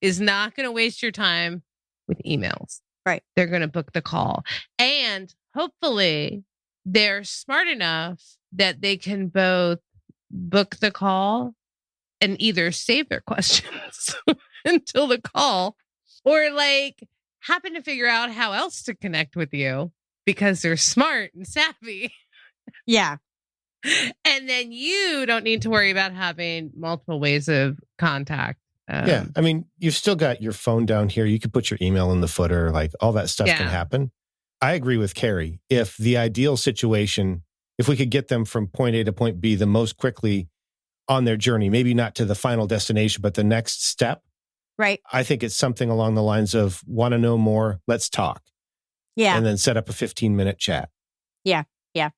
is not going to waste your time with emails. Right. They're going to book the call. And hopefully they're smart enough that they can both book the call and either save their questions until the call, or like happen to figure out how else to connect with you because they're smart and savvy. Yeah. And then you don't need to worry about having multiple ways of contact. Yeah. I mean, you've still got your phone down here. You could put your email in the footer, like all that stuff can happen. I agree with Carrie. If the ideal situation, if we could get them from point A to point B the most quickly on their journey, maybe not to the final destination, but the next step. Right. I think it's something along the lines of want to know more, let's talk. Yeah. And then set up a 15-minute chat. Yeah. Yeah.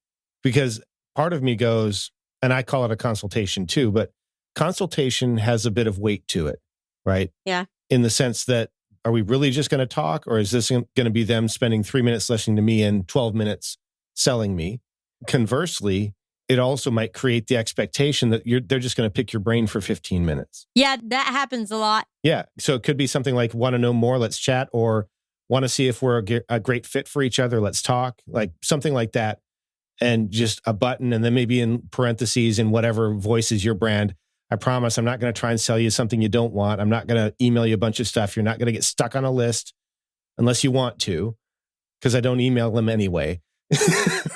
Because part of me goes, and I call it a consultation too, but consultation has a bit of weight to it, right? Yeah. In the sense that, are we really just going to talk, or is this going to be them spending 3 minutes listening to me and 12 minutes selling me? Conversely, it also might create the expectation that they're just going to pick your brain for 15 minutes. Yeah, that happens a lot. Yeah. So it could be something like, want to know more, let's chat, or want to see if we're a great fit for each other, let's talk, like something like that. And just a button, and then maybe in parentheses in whatever voice is your brand. I promise I'm not going to try and sell you something you don't want. I'm not going to email you a bunch of stuff. You're not going to get stuck on a list unless you want to, because I don't email them anyway.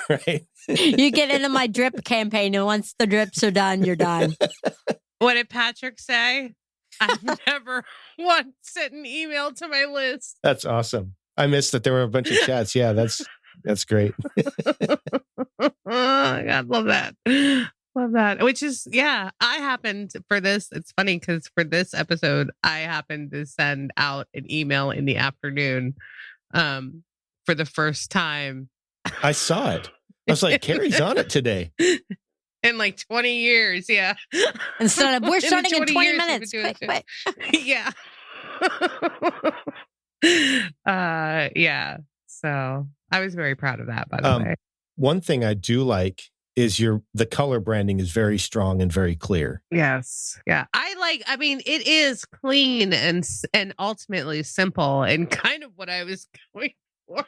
Right? You get into my drip campaign, and once the drips are done, you're done. What did Patrick say? I've never once sent an email to my list. That's awesome. I missed that there were a bunch of chats. Yeah, that's great. God, love that. Love that. Which is, I happened for this. It's funny because for this episode, I happened to send out an email in the afternoon for the first time. I saw it. I was like, Carrie's on it today. In like 20 years, yeah. Instead of, we're starting in 20 years minutes. Quick. Yeah. Yeah. So I was very proud of that, by the way. One thing I do like is the color branding is very strong and very clear. Yes. Yeah. I mean, it is clean and ultimately simple, and kind of what I was going for.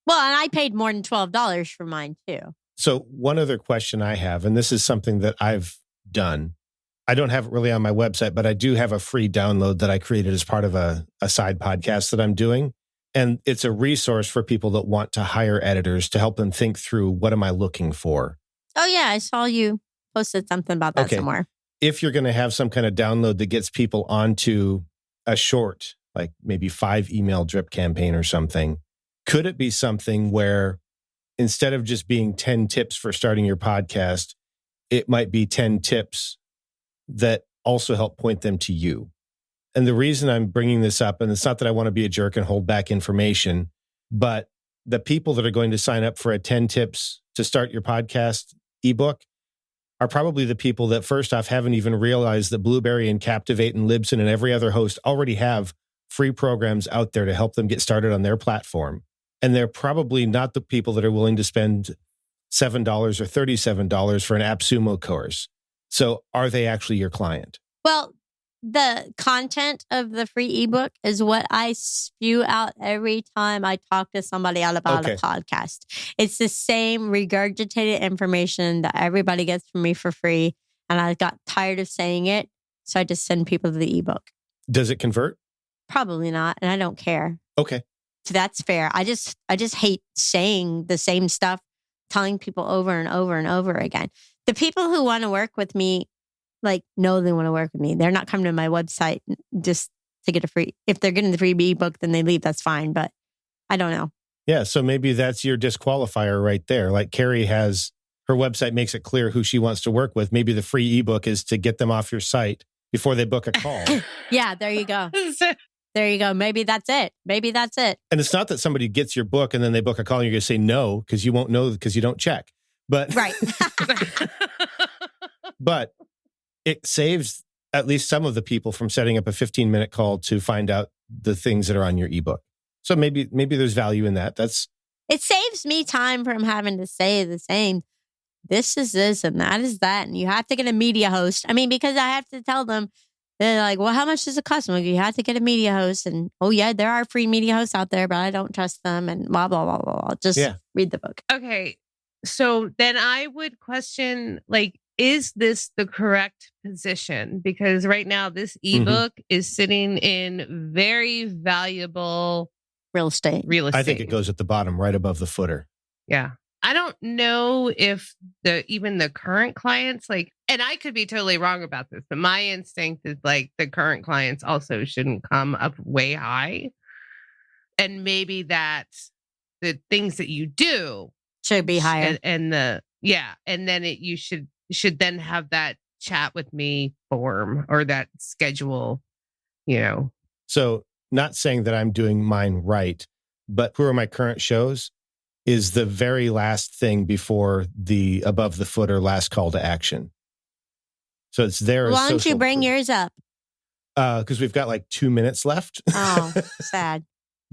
Well, and I paid more than $12 for mine too. So one other question I have, and this is something that I've done. I don't have it really on my website, but I do have a free download that I created as part of a side podcast that I'm doing. And it's a resource for people that want to hire editors to help them think through, what am I looking for? Oh, yeah. I saw you posted something about that somewhere. If you're going to have some kind of download that gets people onto a short, like maybe 5 email drip campaign or something, could it be something where instead of just being 10 tips for starting your podcast, it might be 10 tips that also help point them to you? And the reason I'm bringing this up, and it's not that I want to be a jerk and hold back information, but the people that are going to sign up for a 10 tips to start your podcast ebook, are probably the people that first off haven't even realized that Blueberry and Captivate and Libsyn and every other host already have free programs out there to help them get started on their platform. And they're probably not the people that are willing to spend $7 or $37 for an AppSumo course. So are they actually your client? Well, the content of the free ebook is what I spew out every time I talk to somebody out about a podcast. It's the same regurgitated information that everybody gets from me for free. And I got tired of saying it. So I just send people to the ebook. Does it convert? Probably not. And I don't care. Okay. So that's fair. I just hate saying the same stuff, telling people over and over and over again. The people who want to work with me, know they want to work with me. They're not coming to my website just to get a free. If they're getting the free ebook, then they leave. That's fine. But I don't know. Yeah. So maybe that's your disqualifier right there. Like Carrie has, her website makes it clear who she wants to work with. Maybe the free ebook is to get them off your site before they book a call. Yeah, there you go. There you go. Maybe that's it. And it's not that somebody gets your book and then they book a call and you're going to say no, because you won't know because you don't check. But right. But it saves at least some of the people from setting up a 15-minute call to find out the things that are on your ebook. So maybe there's value in that. It saves me time from having to say the same. This is this and that is that. And you have to get a media host. I mean, because I have to tell them, they're like, well, how much does it cost? I'm like, you have to get a media host. And, oh, yeah, there are free media hosts out there, but I don't trust them and blah, blah, blah, blah, blah. Just read the book. Okay. So then I would question, is this the correct position? Because right now this ebook is sitting in very valuable real estate. I think it goes at the bottom, right above the footer. Yeah. I don't know if even the current clients, and I could be totally wrong about this, but my instinct is the current clients also shouldn't come up way high. And maybe that the things that you do should be higher. And then you should then have that chat with me form or that schedule, So not saying that I'm doing mine right, but who are my current shows is the very last thing before the above the footer last call to action. So it's there. Why don't you bring yours up? Because we've got 2 minutes left. Oh, sad.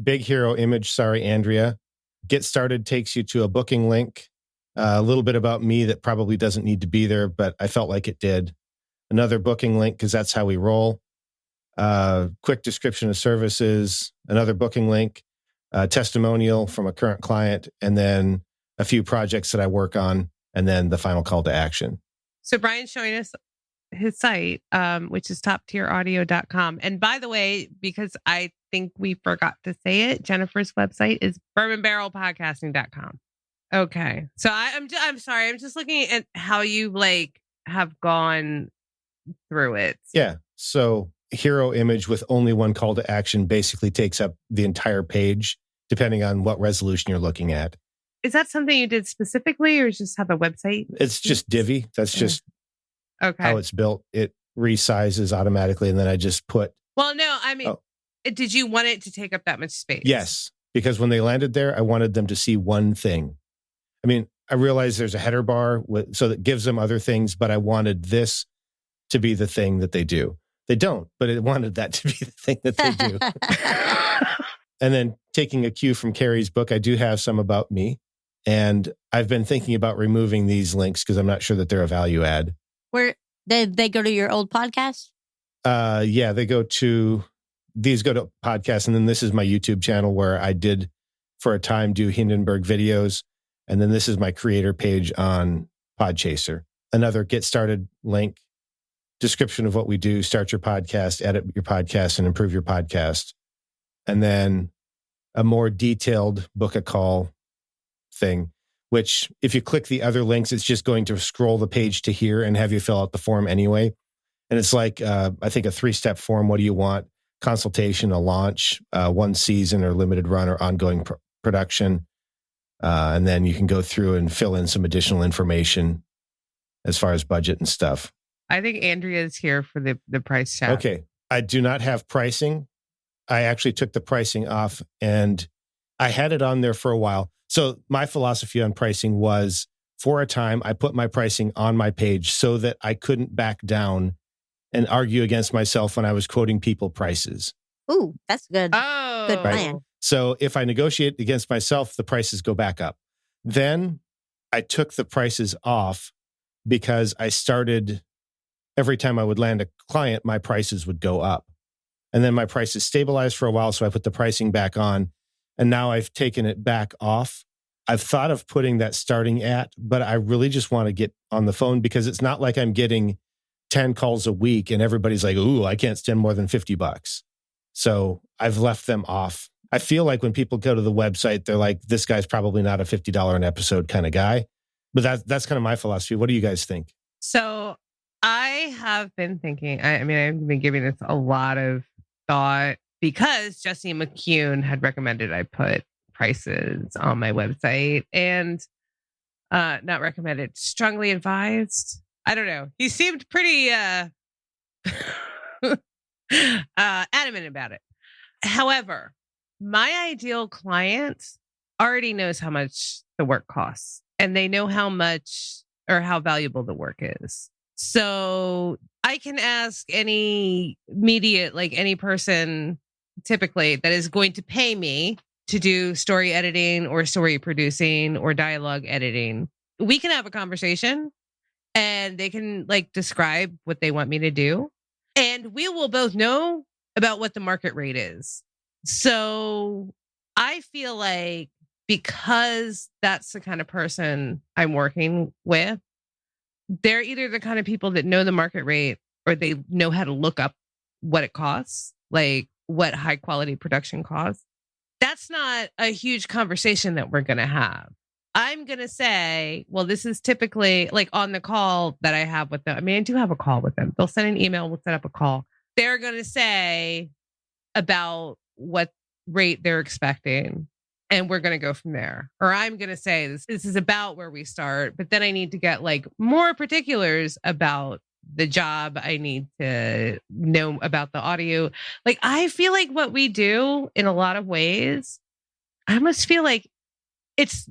Big hero image. Sorry, Andrea. Get started takes you to a booking link. A little bit about me that probably doesn't need to be there, but I felt like it did. Another booking link because that's how we roll. Quick description of services. Another booking link. Testimonial from a current client, and then a few projects that I work on, and then the final call to action. So Bryan's showing us his site, which is toptieraudio.com. And by the way, because I think we forgot to say it, Jennifer's website is bourbonbarrelpodcasting.com. Okay. So I'm sorry. I'm just looking at how you have gone through it. Yeah. So hero image with only one call to action basically takes up the entire page, depending on what resolution you're looking at. Is that something you did specifically or just have a website? It's just Divi. That's just how it's built. It resizes automatically. And then I just put... Well, no, I mean, did you want it to take up that much space? Yes. Because when they landed there, I wanted them to see one thing. I mean, I realize there's a header bar so that gives them other things, but I wanted this to be the thing that they do. They don't, but it wanted that to be the thing that they do. And then taking a cue from Carrie's book, I do have some about me. And I've been thinking about removing these links because I'm not sure that they're a value add. Where did they go to your old podcast? Yeah, these go to podcasts. And then this is my YouTube channel where I did for a time do Hindenburg videos. And then this is my creator page on Podchaser. Another get started link, description of what we do, start your podcast, edit your podcast, and improve your podcast. And then a more detailed book a call thing, which if you click the other links, it's just going to scroll the page to here and have you fill out the form anyway. And it's I think a 3-step form. What do you want? Consultation, a launch, 1 season or limited run or ongoing production. And then you can go through and fill in some additional information as far as budget and stuff. I think Andrea is here for the price chat. Okay. I do not have pricing. I actually took the pricing off and I had it on there for a while. So my philosophy on pricing was for a time, I put my pricing on my page so that I couldn't back down and argue against myself when I was quoting people prices. Ooh, that's good. Oh, Good plan. So if I negotiate against myself, the prices go back up. Then I took the prices off because I started, every time I would land a client, my prices would go up. And then my prices stabilized for a while, so I put the pricing back on. And now I've taken it back off. I've thought of putting that starting at, but I really just want to get on the phone because it's not like I'm getting 10 calls a week and everybody's like, ooh, I can't spend more than $50. So I've left them off. I feel like when people go to the website, they're like, this guy's probably not a $50 an episode kind of guy. But that's kind of my philosophy. What do you guys think? So I have been thinking, I mean, I've been giving this a lot of thought because Jesse McCune had recommended I put prices on my website and not recommended, strongly advised. I don't know. He seemed pretty adamant about it. However, my ideal client already knows how much the work costs and they know how much or how valuable the work is. So I can ask any media, like any person typically that is going to pay me to do story editing or story producing or dialogue editing. We can have a conversation and they can like describe what they want me to do. And we will both know about what the market rate is. So I feel like because that's the kind of person I'm working with, they're either the kind of people that know the market rate or they know how to look up what it costs, like what high quality production costs. That's not a huge conversation that we're going to have. I'm going to say, well, this is typically like on the call that I have with them. I mean, I do have a call with them. They'll send an email. We'll set up a call. They're going to say about what rate they're expecting. And we're going to go from there. Or I'm going to say this is about where we start. But then I need to get like more particulars about the job. I need to know about the audio. Like, I feel like what we do in a lot of ways, I almost feel like it's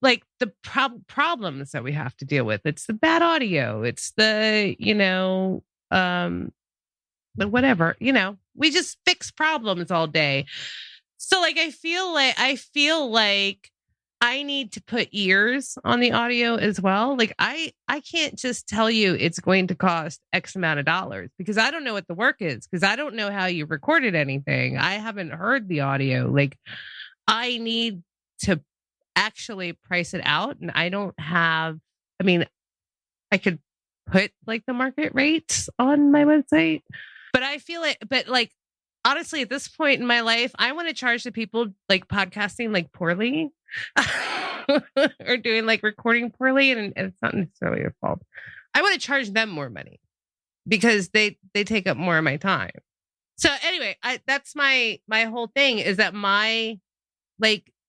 like the problems that we have to deal with. It's the bad audio. It's the, but whatever, we just fix problems all day. So like, I feel like I need to put ears on the audio as well. Like I can't just tell you it's going to cost X amount of dollars because I don't know what the work is because I don't know how you recorded anything. I haven't heard the audio. Like I need to actually price it out. And I could put like the market rates on my website, but I feel like, honestly, at this point in my life, I want to charge the people like podcasting like poorly or doing like recording poorly. And it's not necessarily their fault. I want to charge them more money because they take up more of my time. So anyway, that's my whole thing is that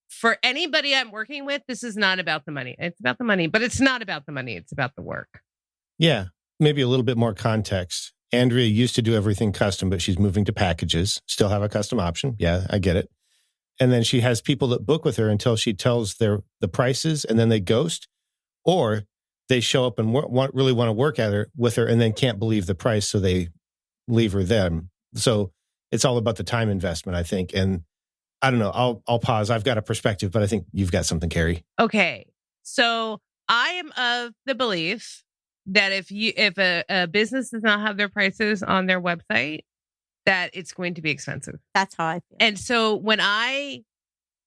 for anybody I'm working with, this is not about the money. It's about the money, but it's not about the money. It's about the work. Yeah. Maybe a little bit more context. Andrea used to do everything custom, but she's moving to packages. Still have a custom option. Yeah, I get it. And then she has people that book with her until she tells the prices and then they ghost, or they show up and really want to work with her and then can't believe the price. So they leave her them. So it's all about the time investment, I think. And I don't know. I'll pause. I've got a perspective, but I think you've got something, Carrie. Okay. So I am of the belief that if a business does not have their prices on their website, that it's going to be expensive. That's how I feel. And so when I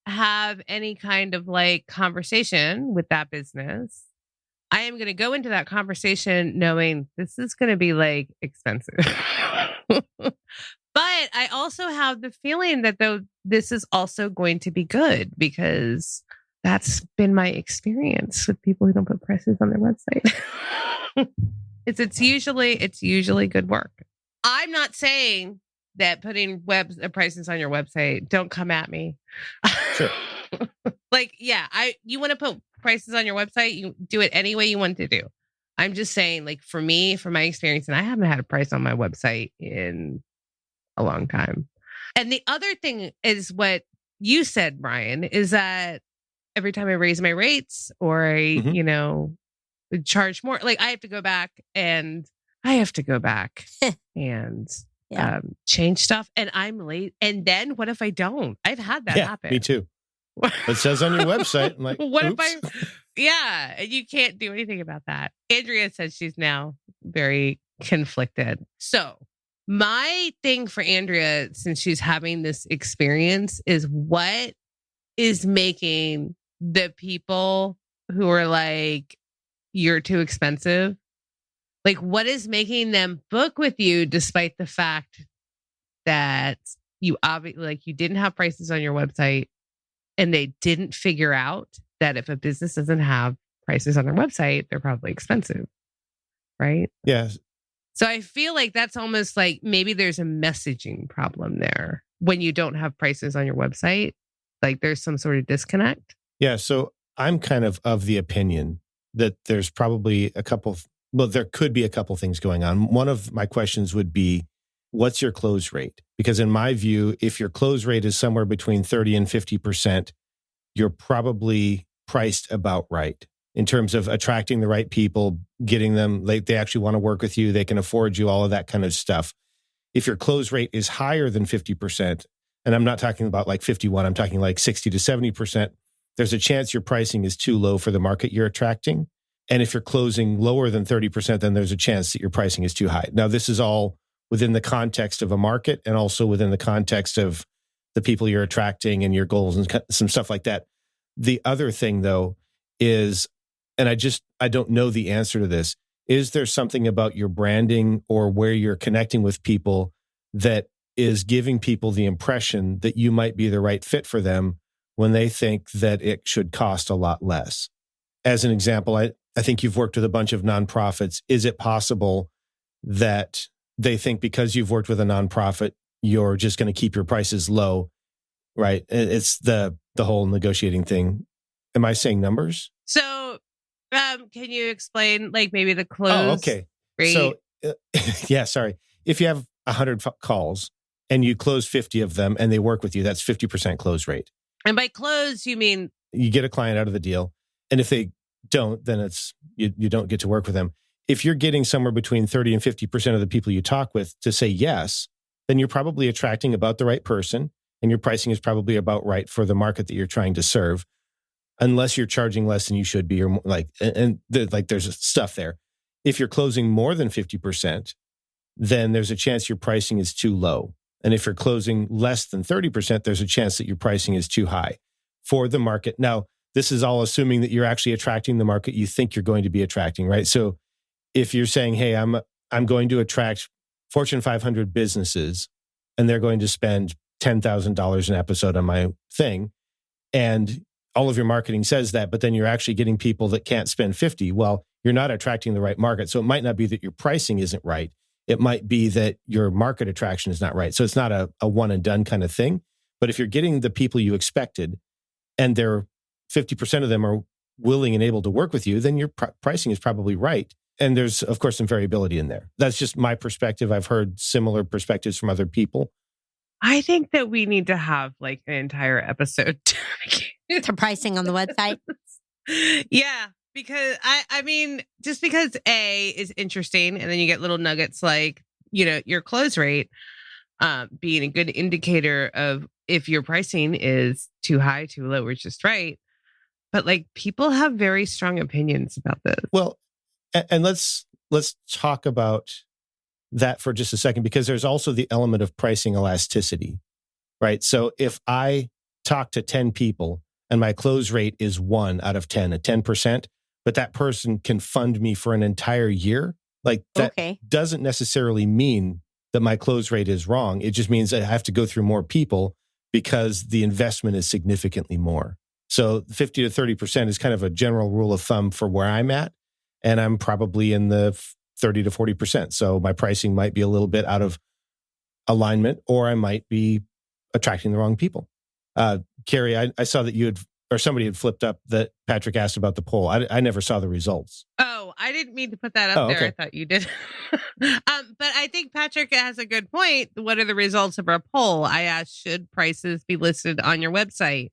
have any kind of like conversation with that business, I am going to go into that conversation knowing this is going to be like expensive. But I also have the feeling that this is also going to be good because that's been my experience with people who don't put prices on their website. It's usually good work. I'm not saying that putting prices on your website, don't come at me. Sure. You want to put prices on your website, you do it any way you want to do. I'm just saying, like, for me, from my experience, and I haven't had a price on my website in a long time. And the other thing is what you said, Bryan, is that every time I raise my rates or I, Mhm. charge more, like I have to go back and Yeah. change stuff, and I'm late. And then what if I don't? I've had that Yeah, happen. me too. It says on your website, I'm like, What if oops. yeah, and you can't do anything about that. Andrea says she's now very conflicted. So my thing for Andrea, since she's having this experience, is what is making the people who are like, you're too expensive, like what is making them book with you despite the fact that you obviously, like, you didn't have prices on your website, and they didn't figure out that if a business doesn't have prices on their website, they're probably expensive, right? Yeah. So I feel like that's almost like maybe there's a messaging problem there when you don't have prices on your website. Like there's some sort of disconnect. Yeah. So I'm kind of the opinion that there's probably there could be a couple things going on. One of my questions would be, what's your close rate? Because in my view, if your close rate is somewhere between 30 and 50%, you're probably priced about right in terms of attracting the right people, getting them, like they actually want to work with you, they can afford you, all of that kind of stuff. If your close rate is higher than 50%, and I'm not talking about like 51, I'm talking like 60 to 70%, there's a chance your pricing is too low for the market you're attracting. And if you're closing lower than 30%, then there's a chance that your pricing is too high. Now, this is all within the context of a market and also within the context of the people you're attracting and your goals and some stuff like that. The other thing, though, is, and I don't know the answer to this, is there something about your branding or where you're connecting with people that is giving people the impression that you might be the right fit for them when they think that it should cost a lot less? As an example, I think you've worked with a bunch of nonprofits. Is it possible that they think because you've worked with a nonprofit, you're just going to keep your prices low, right? It's the whole negotiating thing. Am I saying numbers? So can you explain like maybe the Oh, close okay. rate? So, yeah, sorry. If you have 100 calls and you close 50 of them and they work with you, that's 50% close rate. And by close, you mean? You get a client out of the deal. And if they don't, then it's you don't get to work with them. If you're getting somewhere between 30 and 50% of the people you talk with to say yes, then you're probably attracting about the right person and your pricing is probably about right for the market that you're trying to serve, unless you're charging less than you should be, or like, there's stuff there. If you're closing more than 50%, then there's a chance your pricing is too low. And if you're closing less than 30%, there's a chance that your pricing is too high for the market. Now, this is all assuming that you're actually attracting the market you think you're going to be attracting, right? So if you're saying, hey, I'm going to attract Fortune 500 businesses and they're going to spend $10,000 an episode on my thing, and all of your marketing says that, but then you're actually getting people that can't spend 50, well, you're not attracting the right market. So it might not be that your pricing isn't right. It might be that your market attraction is not right. So it's not a one and done kind of thing. But if you're getting the people you expected and they're 50% of them are willing and able to work with you, then your pricing is probably right. And there's, of course, some variability in there. That's just my perspective. I've heard similar perspectives from other people. I think that we need to have like an entire episode To pricing on the website. Yeah, because I mean, just because A is interesting, and then you get little nuggets like, your close rate being a good indicator of if your pricing is too high, too low, or just right. But like people have very strong opinions about this. Well, and let's talk about that for just a second, because there's also the element of pricing elasticity, right? So if I talk to 10 people and my close rate is 1 out of 10, at 10%, but that person can fund me for an entire year, like that doesn't necessarily mean that my close rate is wrong. It just means that I have to go through more people because the investment is significantly more. So 50 to 30% is kind of a general rule of thumb for where I'm at. And I'm probably in the 30 to 40%. So my pricing might be a little bit out of alignment, or I might be attracting the wrong people. Carrie, I saw that somebody had flipped up that Patrick asked about the poll. I never saw the results. Oh, I didn't mean to put that up there. Okay. I thought you did. But I think Patrick has a good point. What are the results of our poll? I asked, should prices be listed on your website?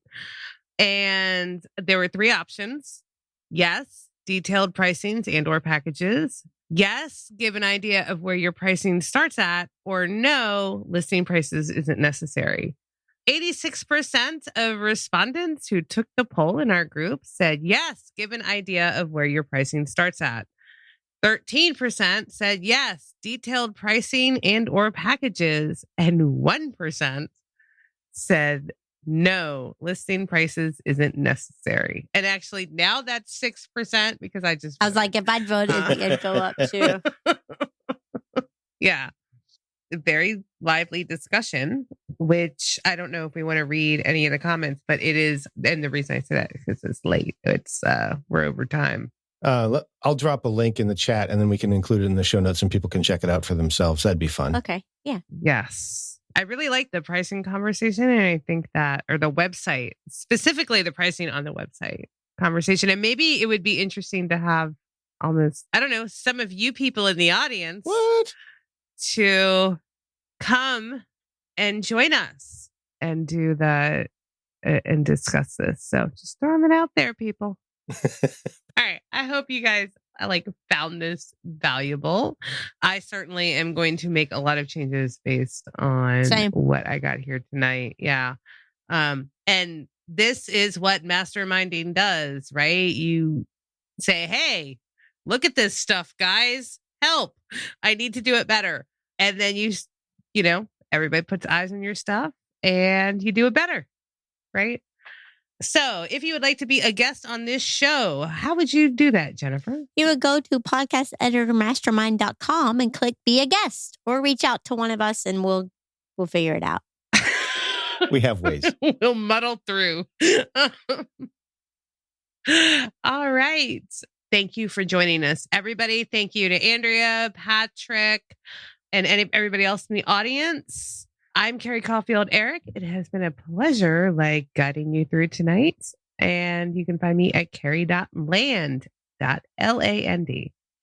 And there were 3 options. Yes, detailed pricings and or packages. Yes, give an idea of where your pricing starts at, or no, listing prices isn't necessary. 86% of respondents who took the poll in our group said, yes, give an idea of where your pricing starts at. 13% said, yes, detailed pricing and or packages. And 1% said, no, listing prices isn't necessary. And actually, now that's 6% because I was like, if I'd voted, it'd go up too. Yeah. Very lively discussion, which I don't know if we want to read any of the comments, but it is. And the reason I say that is because it's late. We're over time. I'll drop a link in the chat and then we can include it in the show notes and people can check it out for themselves. That'd be fun. Okay. Yeah. Yes. I really like the pricing conversation. And I think that, or the website, specifically the pricing on the website conversation. And maybe it would be interesting to have almost, I don't know, some of you people in the audience to come and join us and do that and discuss this. So just throwing it out there, people. All right. I hope you guys found this valuable. I certainly am going to make a lot of changes based on what I got here tonight. Yeah. And this is what masterminding does, right? You say, hey, look at this stuff, guys. Help. I need to do it better. And then everybody puts eyes on your stuff and you do it better, right? So if you would like to be a guest on this show, how would you do that, Jennifer? You would go to podcasteditormastermind.com and click be a guest, or reach out to one of us and we'll figure it out. We have ways. We'll muddle through. All right. Thank you for joining us, everybody. Thank you to Andrea, Patrick, and everybody else in the audience. I'm Carrie Caulfield Eric. It has been a pleasure guiding you through tonight. And you can find me at carrie.land.land. And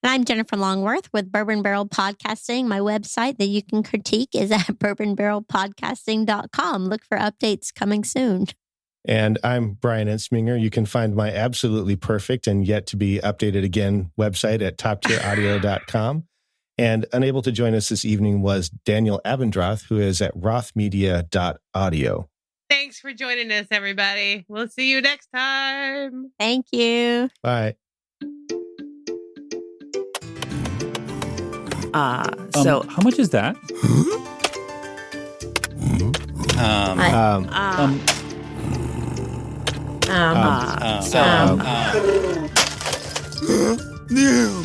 I'm Jennifer Longworth with Bourbon Barrel Podcasting. My website that you can critique is at bourbonbarrelpodcasting.com. Look for updates coming soon. And I'm Bryan Ensminger. You can find my absolutely perfect and yet to be updated again website at toptieraudio.com. And unable to join us this evening was Daniel Abendroth, who is at rothmedia.audio. Thanks for joining us, everybody. We'll see you next time. Thank you. Bye. So how much is that? Yeah.